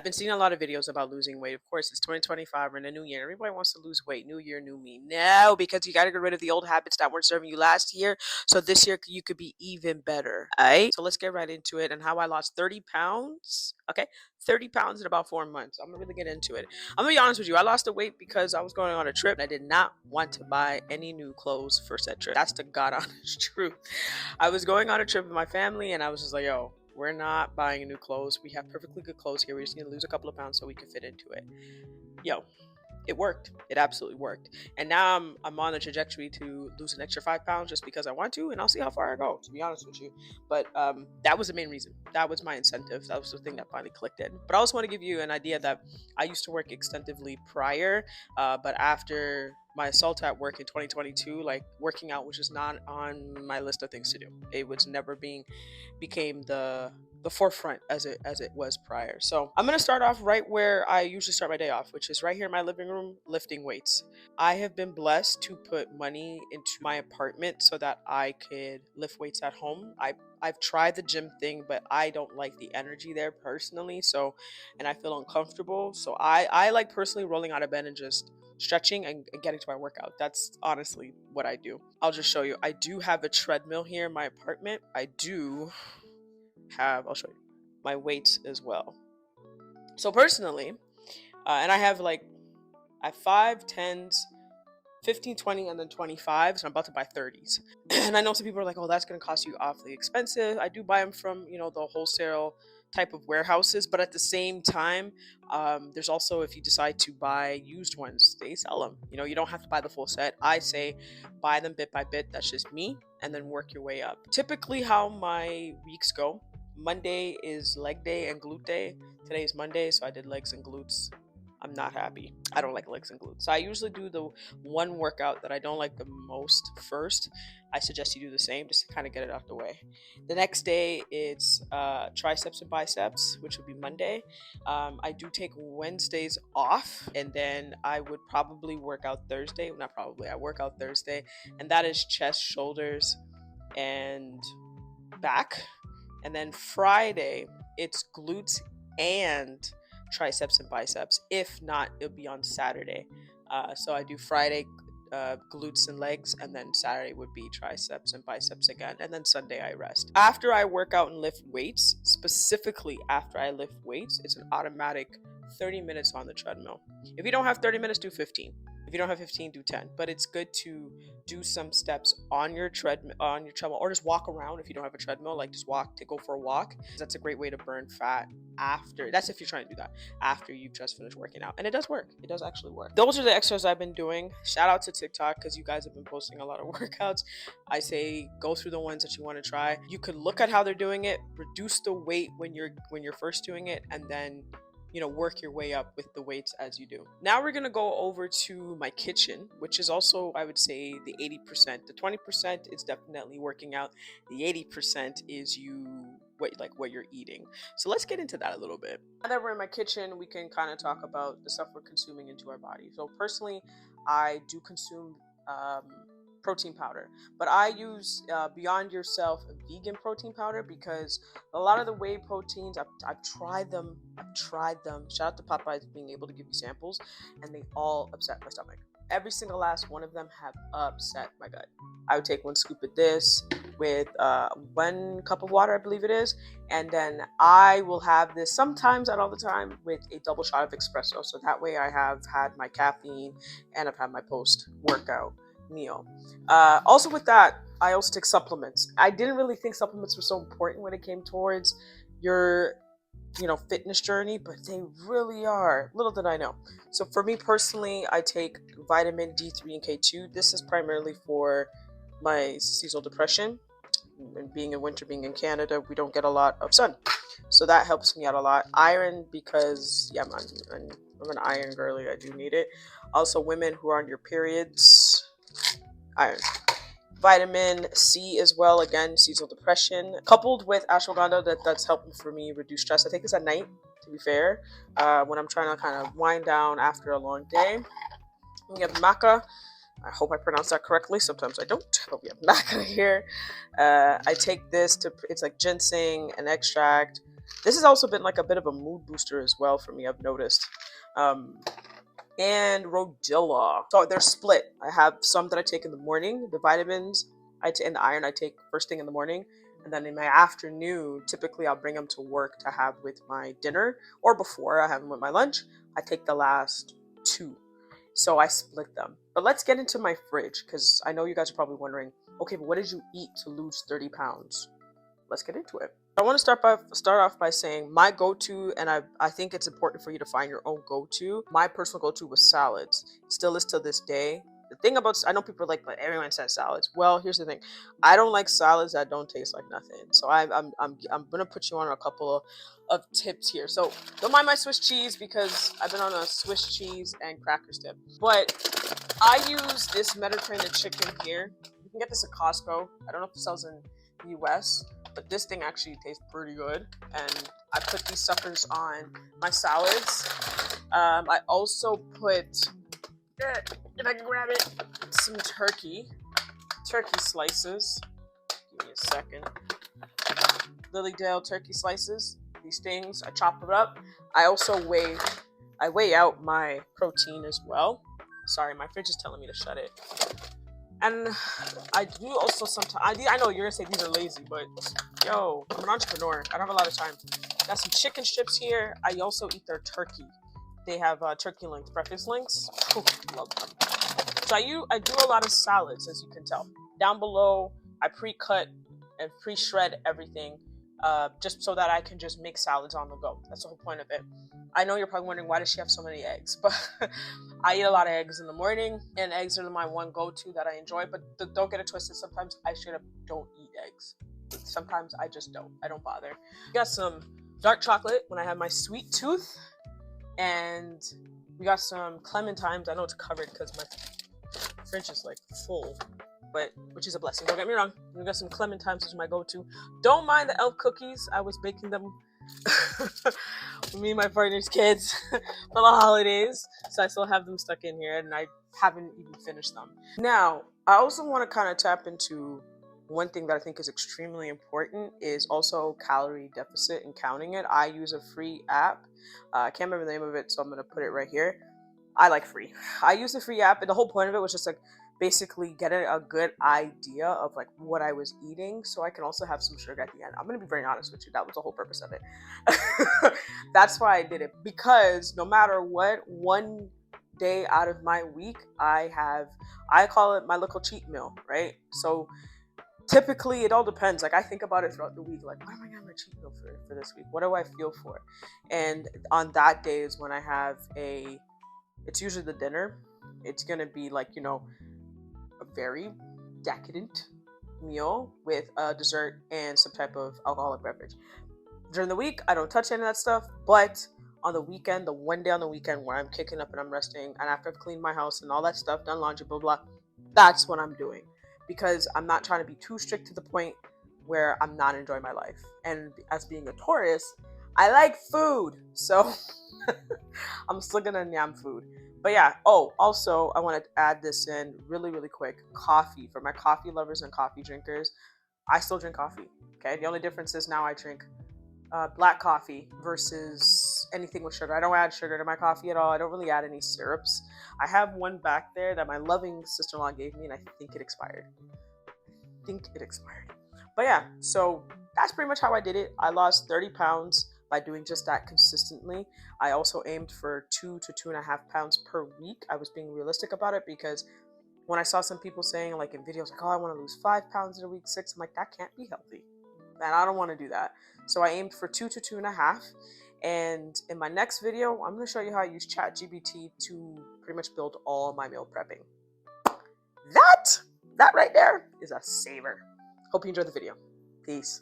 been seeing a lot of videos about losing weight. Of course, it's 2025. We're in a new year. Everybody wants to lose weight. New year, new me. No, because you got to get rid of the old habits that weren't serving you last year. So this year you could be even better. All right. So let's get right into it and how I lost 30 pounds. Okay. 30 pounds in about 4 months. I'm going to really get into it. I'm going to be honest with you. I lost the weight because I was going on a trip and I did not want to buy any new clothes for said trip. That's the God honest truth. I was going on a trip with my family and I was just like, yo, we're not buying new clothes. We have perfectly good clothes here. We just need to lose a couple of pounds so we can fit into it. Yo, it worked. It absolutely worked. And now I'm on the trajectory to lose an extra 5 pounds just because I want to, and I'll see how far I go, to be honest with you. But that was the main reason. That was my incentive. That was the thing that finally clicked in. But I also want to give you an idea that I used to work extensively prior, but after my assault at work in 2022, like working out was just not on my list of things to do. It was never became the forefront as it was prior. So I'm gonna start off right where I usually start my day off, which is right here in my living room, lifting weights. I have been blessed to put money into my apartment so that I could lift weights at home. I've tried the gym thing, but I don't like the energy there personally. So, and I feel uncomfortable. So I like personally rolling out of bed and just stretching and getting to my workout. That's honestly what I do. I'll just show you. I do have a treadmill here in my apartment. I'll show you my weights as well. So personally, and I have 5, 10s, 15, 20, and then 25. So I'm about to buy 30s. And I know some people are like, oh, that's going to cost you awfully expensive. I do buy them from, the wholesale type of warehouses. But at the same time, there's also, if you decide to buy used ones, they sell them. You don't have to buy the full set. I say buy them bit by bit. That's just me. And then work your way up. Typically, how my weeks go. Monday is leg day and glute day. Today is Monday, so I did legs and glutes. I'm not happy. I don't like legs and glutes. So I usually do the one workout that I don't like the most first. I suggest you do the same just to kind of get it out the way. The next day it's triceps and biceps, which would be Monday. I do take Wednesdays off, and then I would probably work out Thursday. Not probably. I work out Thursday, and that is chest, shoulders, and back. And then Friday, it's glutes and triceps and biceps. If not, it'll be on Saturday. So I do Friday glutes and legs, and then Saturday would be triceps and biceps again, and then Sunday I rest. After I work out and lift weights, specifically after I lift weights, it's an automatic 30 minutes on the treadmill. If you don't have 30 minutes, do 15. If you don't have 15, do 10. But it's good to do some steps on your treadmill, or just walk around if you don't have a treadmill. Like just go for a walk. That's a great way to burn fat after. That's if you're trying to do that after you've just finished working out, and it does work. It does actually work. Those are the exercises I've been doing. Shout out to TikTok because you guys have been posting a lot of workouts. I say go through the ones that you want to try. You could look at how they're doing it, reduce the weight when you're first doing it, and then work your way up with the weights as you do. Now we're going to go over to my kitchen, which is also, I would say, the 80%. The 20% is definitely working out. The 80% is what you're eating. So let's get into that a little bit. Now that we're in my kitchen, we can kind of talk about the stuff we're consuming into our body. So personally, I do consume protein powder, but I use Beyond Yourself vegan protein powder because a lot of the whey proteins, I've tried them. Shout out to Popeyes being able to give you samples, and they all upset my stomach. Every single last one of them have upset my gut. I would take one scoop of this with 1 cup of water, I believe it is, and then I will have this sometimes, not all the time, with a double shot of espresso. So that way I have had my caffeine and I've had my post-workout meal. Also with that, I also take supplements. I didn't really think supplements were so important when it came towards your fitness journey, but they really are. Little did I know. So for me personally, I take vitamin D3 and K2. This is primarily for my seasonal depression. And being in winter, being in Canada, we don't get a lot of sun, so that helps me out a lot. Iron, because I'm an iron girly. I do need it. Also, women who are on your periods, iron. Vitamin C as well, again, seasonal depression. Coupled with ashwagandha, that's helping for me reduce stress. I take this at night, to be fair, when I'm trying to kind of wind down after a long day. We have maca. I hope I pronounced that correctly. Sometimes I don't, but we have maca here. I take this it's like ginseng, an extract, This has also been like a bit of a mood booster as well for me, I've noticed. Um, and Rodilla. So they're split. I have some that I take in the morning, the vitamins and the iron I take first thing in the morning. And then in my afternoon, typically I'll bring them to work to have with my dinner, or before I have them with my lunch. I take the last two. So I split them. But let's get into my fridge, because I know you guys are probably wondering, okay, but what did you eat to lose 30 pounds? Let's get into it. I want to start off by saying my go-to, and I think it's important for you to find your own go-to. My personal go-to was salads. Still is to this day. The thing about, I know people are like, but everyone says salads. Well, here's the thing. I don't like salads that don't taste like nothing. So I'm gonna put you on a couple of tips here. So don't mind my Swiss cheese, because I've been on a Swiss cheese and crackers tip. But I use this Mediterranean chicken here. You can get this at Costco. I don't know if it sells in the US, but this thing actually tastes pretty good. And I put these suckers on my salads. I also put, if I can grab it, some turkey slices. Give me a second. Lilydale turkey slices. These things, I chop it up. I also weigh out my protein as well. Sorry, my fridge is telling me to shut it. And I do also sometimes, I know you're gonna say these are lazy, but yo, I'm an entrepreneur. I don't have a lot of time. Got some chicken strips here. I also eat their turkey. They have turkey links, breakfast links. Ooh, love them. So I do a lot of salads, as you can tell. Down below, I pre-cut and pre-shred everything, just so that I can just make salads on the go. That's the whole point of it. I know you're probably wondering, why does she have so many eggs? But I eat a lot of eggs in the morning, and eggs are my one go-to that I enjoy. But don't get it twisted. Sometimes I straight up don't eat eggs. Sometimes I just don't. I don't bother. Got some dark chocolate when I have my sweet tooth, and we got some clementines. I know it's covered because my fridge is like full, but which is a blessing. Don't get me wrong. We got some clementines, which is my go-to. Don't mind the elf cookies. I was baking them with me and my partner's kids for the holidays, so I still have them stuck in here, and I haven't even finished them. Now, I also want to kind of tap into one thing that I think is extremely important, is also calorie deficit and counting it. I use a free app. I can't remember the name of it, so I'm going to put it right here. I like free. I use the free app, and the whole point of it was just like basically getting a good idea of like what I was eating, so I can also have some sugar at the end. I'm gonna be very honest with you, that was the whole purpose of it. That's why I did it, because no matter what, one day out of my week, I call it my little cheat meal, right? So typically it all depends. Like I think about it throughout the week, like what am I gonna have my cheat meal for this week? What do I feel for? And on that day is when I have it's usually the dinner. It's gonna be like, a very decadent meal with a dessert and some type of alcoholic beverage. During the week, I don't touch any of that stuff, but on the weekend, the one day on the weekend where I'm kicking up and I'm resting, and after I've cleaned my house and all that stuff, done laundry, blah, blah, that's what I'm doing. Because I'm not trying to be too strict to the point where I'm not enjoying my life. And as being a Taurus, I like food. So I'm still gonna yam food. But yeah, also I want to add this in really, really quick. Coffee. For my coffee lovers and coffee drinkers, I still drink coffee. Okay, the only difference is now I drink black coffee versus anything with sugar. I don't add sugar to my coffee at all. I don't really add any syrups. I have one back there that my loving sister-in-law gave me, and I think it expired. But yeah, so that's pretty much how I did it. I lost 30 pounds by doing just that consistently. I also aimed for 2 to 2.5 pounds per week. I was being realistic about it, because when I saw some people saying like in videos like, oh, I want to lose 5 pounds in a week, 6, I'm like, that can't be healthy. And I don't want to do that. So I aimed for 2 to 2.5. And in my next video, I'm going to show you how I use ChatGPT to pretty much build all my meal prepping. That right there is a saver. Hope you enjoyed the video. Peace.